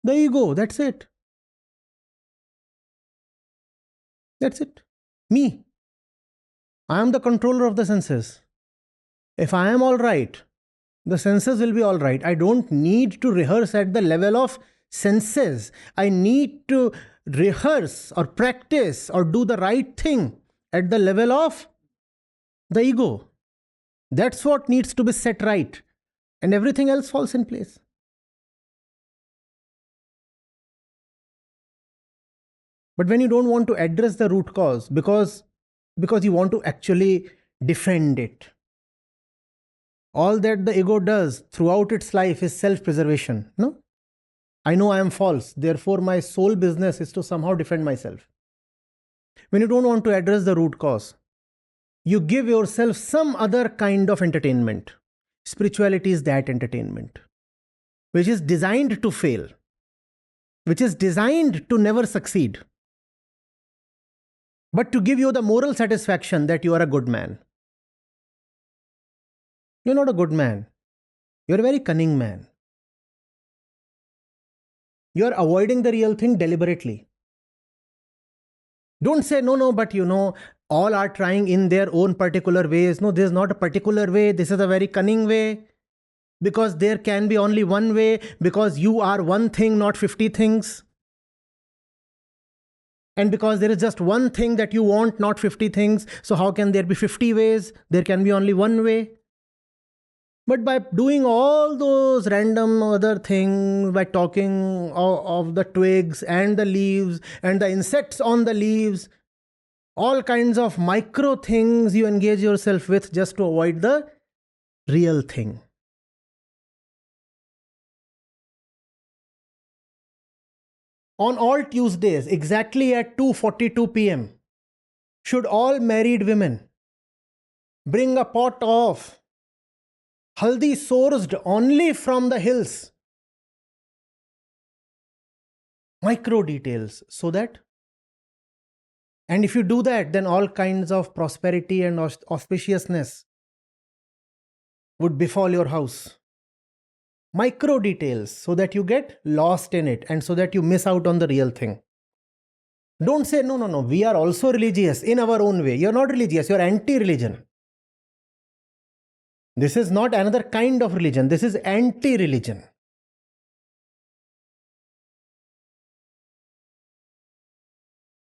The ego, that's it. That's it. Me. I am the controller of the senses. If I am all right, the senses will be all right. I don't need to rehearse at the level of senses. I need to rehearse or practice or do the right thing at the level of the ego. That's what needs to be set right. And everything else falls in place. But when you don't want to address the root cause, because because you want to actually defend it. All that the ego does throughout its life is self-preservation. No? I know I am false, therefore my sole business is to somehow defend myself. When you don't want to address the root cause, you give yourself some other kind of entertainment. Spirituality is that entertainment, which is designed to fail, which is designed to never succeed, but to give you the moral satisfaction that you are a good man. You're not a good man. You're a very cunning man. You're avoiding the real thing deliberately. Don't say, no, but all are trying in their own particular ways. No, this is not a particular way. This is a very cunning way. Because there can be only one way, because you are one thing, not 50 things. And because there is just one thing that you want, not 50 things, so how can there be 50 ways? There can be only one way. But by doing all those random other things, by talking of the twigs and the leaves and the insects on the leaves, all kinds of micro things you engage yourself with just to avoid the real thing. On all Tuesdays, exactly at 2:42 p.m., should all married women bring a pot of haldi sourced only from the hills. Micro details, so that, and if you do that, then all kinds of prosperity and auspiciousness would befall your house. Micro details, so that you get lost in it and so that you miss out on the real thing. Don't say, no, we are also religious in our own way. You're not religious, you're anti-religion. This is not another kind of religion, this is anti-religion.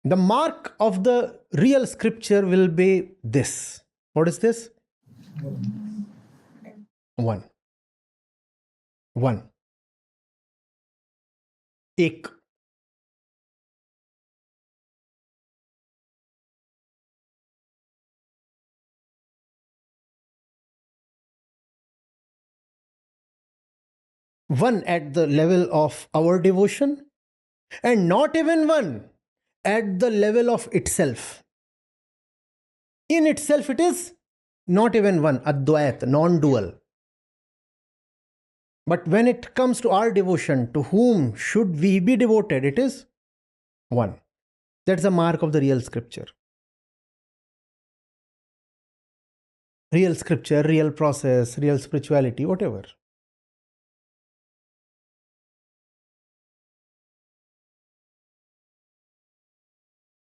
The mark of the real scripture will be this. What is this? One. Ek. One at the level of our devotion, and not even one at the level of itself. In itself, it is not even one, advait, non-dual. But when it comes to our devotion, to whom should we be devoted, it is one. That's the mark of the real scripture. Real scripture, real process, real spirituality, whatever.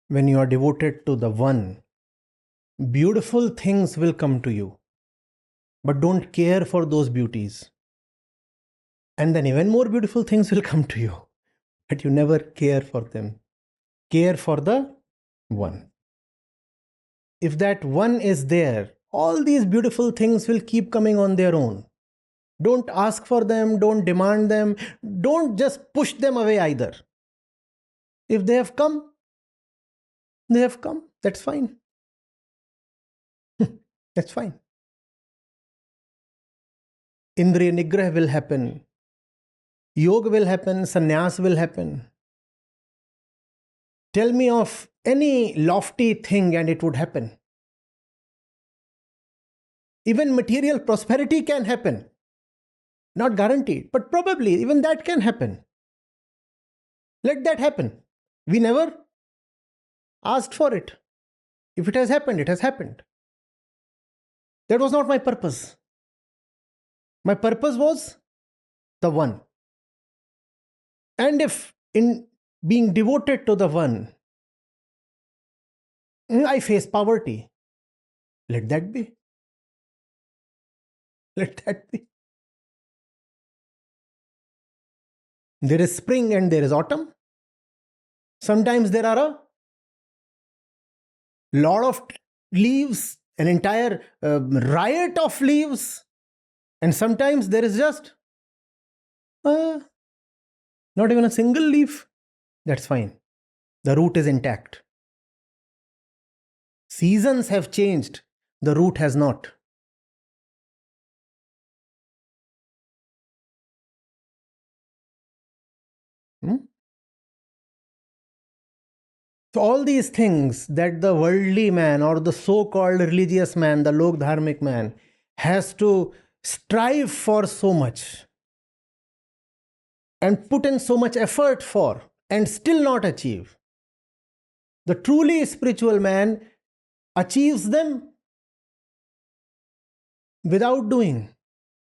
When you are devoted to the one, beautiful things will come to you. But don't care for those beauties. And then even more beautiful things will come to you. But you never care for them. Care for the one. If that one is there, all these beautiful things will keep coming on their own. Don't ask for them, don't demand them, don't just push them away either. If they have come, they have come. That's fine. That's fine. Indriya Nigrah will happen. Yoga will happen. Sannyas will happen. Tell me of any lofty thing and it would happen. Even material prosperity can happen. Not guaranteed, but probably even that can happen. Let that happen. We never asked for it. If it has happened, it has happened. That was not my purpose. My purpose was the one. And if in being devoted to the one, I face poverty, let that be. Let that be. There is spring and there is autumn. Sometimes there are a lot of leaves, an entire riot of leaves. And sometimes there is just not even a single leaf. That's fine. The root is intact. Seasons have changed, the root has not. Hmm? So all these things that the worldly man or the so-called religious man, the lok dharmik man, has to strive for so much and put in so much effort for and still not achieve. The truly spiritual man achieves them without doing,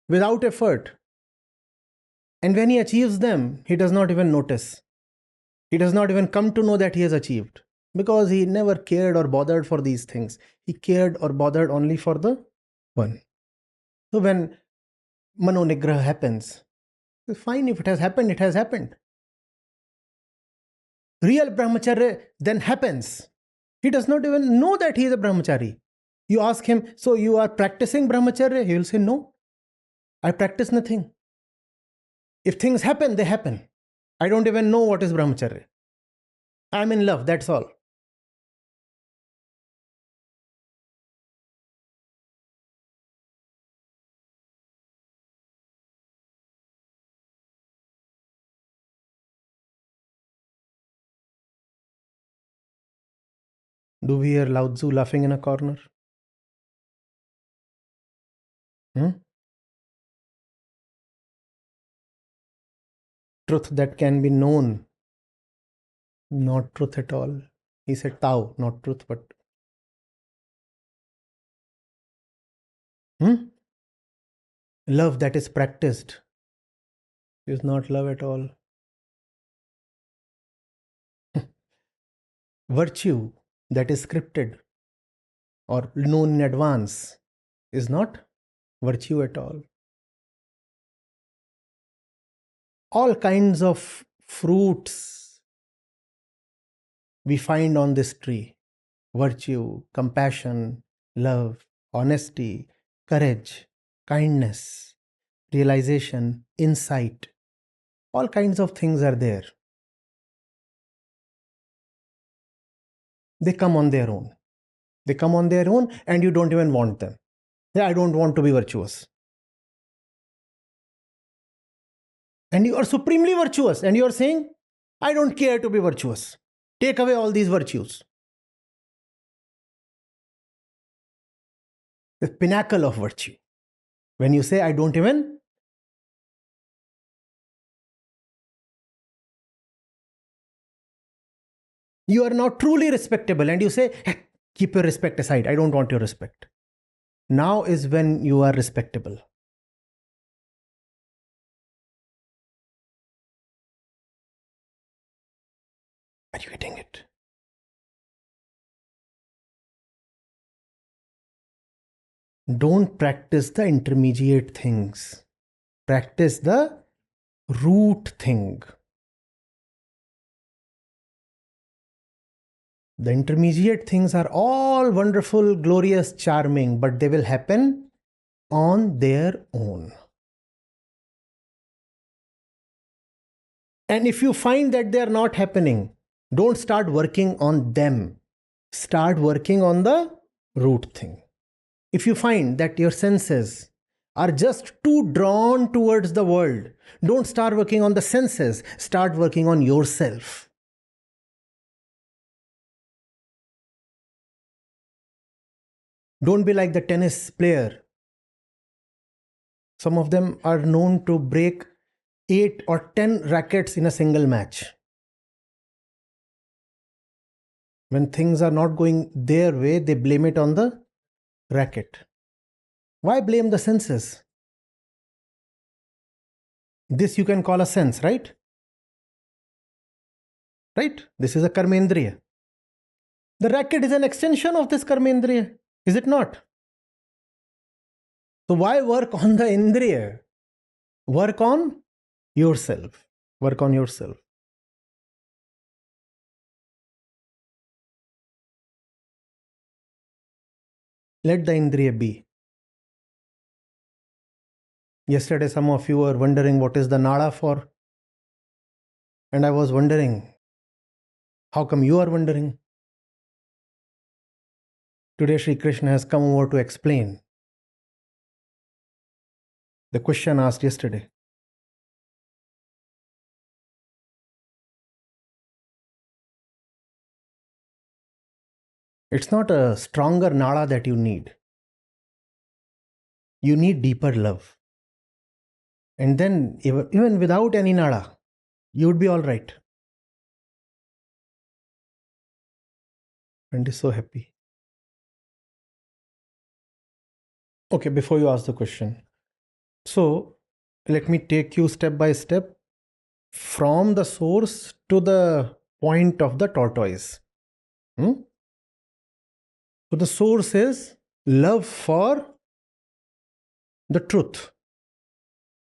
without effort. And when he achieves them, he does not even notice. He does not even come to know that he has achieved because he never cared or bothered for these things. He cared or bothered only for the one. So when Mano Nigraha happens, it's fine. If it has happened, it has happened. Real brahmacharya then happens. He does not even know that he is a brahmachari. You ask him, so you are practicing brahmacharya? He will say, no, I practice nothing. If things happen, they happen. I don't even know what is brahmacharya. I'm in love, that's all. Do we hear Lao Tzu laughing in a corner? Hmm? Truth that can be known, not truth at all. He said Tao, not truth, but love that is practiced is not love at all. Virtue that is scripted or known in advance is not virtue at all. All kinds of fruits we find on this tree: virtue, compassion, love, honesty, courage, kindness, realization, insight. All kinds of things are there. They come on their own. They come on their own and you don't even want them. Yeah, I don't want to be virtuous. And you are supremely virtuous and you are saying, I don't care to be virtuous. Take away all these virtues. The pinnacle of virtue. When you say, I don't even, you are now truly respectable and you say, hey, keep your respect aside. I don't want your respect. Now is when you are respectable. Are you getting it? Don't practice the intermediate things. Practice the root thing. The intermediate things are all wonderful, glorious, charming, but they will happen on their own. And if you find that they are not happening, don't start working on them. Start working on the root thing. If you find that your senses are just too drawn towards the world, don't start working on the senses, start working on yourself. Don't be like the tennis player. Some of them are known to break 8 or 10 rackets in a single match. When things are not going their way, they blame it on the racket. Why blame the senses? This you can call a sense, right? Right? This is a karmendriya. The racket is an extension of this karmendriya, is it not? So why work on the indriya? Work on yourself. Work on yourself. Let the indriya be. Yesterday, some of you were wondering what is the nada for. And I was wondering, how come you are wondering? Today Sri Krishna has come over to explain the question asked yesterday. It's not a stronger nada that you need. You need deeper love. And then, even without any nada, you would be all right. And is so happy. Okay, before you ask the question. So, let me take you step by step from the source to the point of the tortoise. So, the source is love for the truth,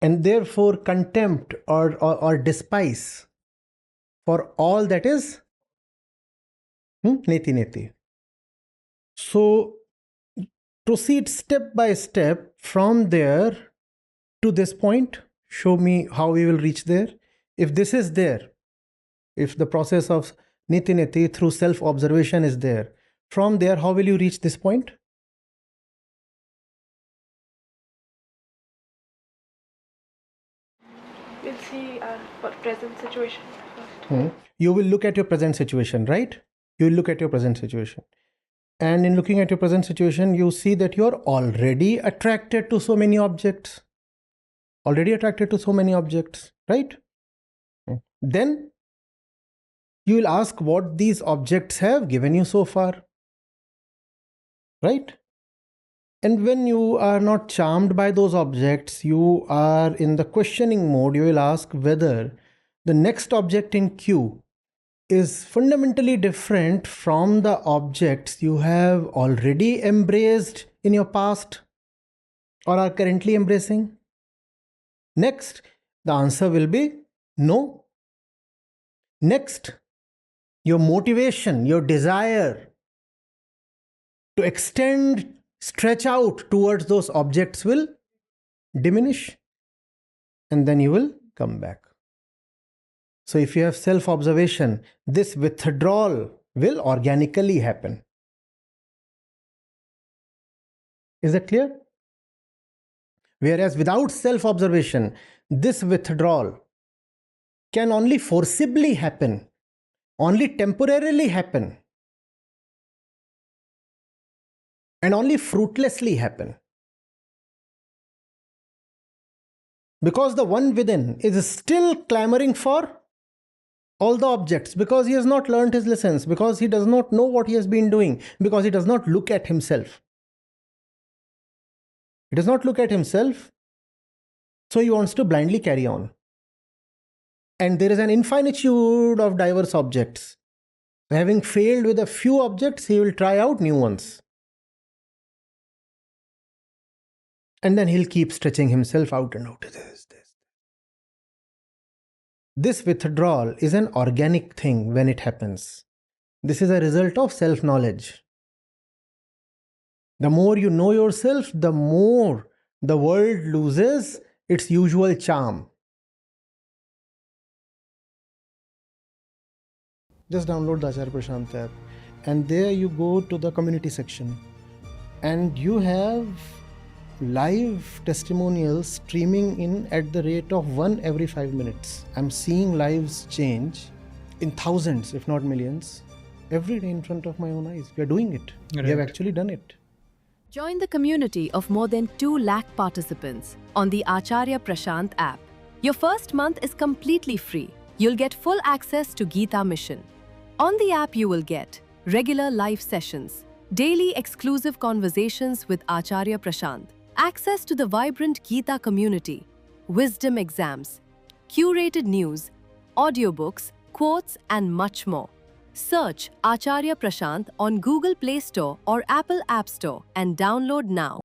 and therefore contempt or despise for all that is neti neti. So, proceed step by step from there to this point. Show me how we will reach there. If this is there, if the process of niti niti through self-observation is there, from there, how will you reach this point? We'll see our present situation first. You will look at your present situation, right? You will look at your present situation. And in looking at your present situation, you see that you are already attracted to so many objects. Right? Then you will ask what these objects have given you so far. Right? And when you are not charmed by those objects, you are in the questioning mode. You will ask whether the next object in queue is fundamentally different from the objects you have already embraced in your past or are currently embracing. Next, the answer will be no. Next, your motivation, your desire to extend, stretch out towards those objects will diminish, and then you will come back. So if you have self-observation, this withdrawal will organically happen. Is that clear? Whereas without self-observation, this withdrawal can only forcibly happen, only temporarily happen, and only fruitlessly happen. Because the one within is still clamoring for all the objects, because he has not learned his lessons, because he does not know what he has been doing, because he does not look at himself. He does not look at himself, so he wants to blindly carry on. And there is an infinitude of diverse objects. Having failed with a few objects, he will try out new ones. And then he'll keep stretching himself out and out. This withdrawal is an organic thing when it happens. This is a result of self-knowledge. The more you know yourself, the more the world loses its usual charm. Just download the Acharya Prashant app, and there you go to the community section, and you have live testimonials streaming in at the rate of 1 every 5 minutes. I'm seeing lives change in thousands, if not millions, every day in front of my own eyes. We are doing it. Right. We have actually done it. Join the community of more than 2 lakh participants on the Acharya Prashant app. Your first month is completely free. You'll get full access to Gita Mission. On the app, you will get regular live sessions, daily exclusive conversations with Acharya Prashant, access to the vibrant Gita community, wisdom exams, curated news, audiobooks, quotes, and much more. Search Acharya Prashant on Google Play Store or Apple App Store and download now.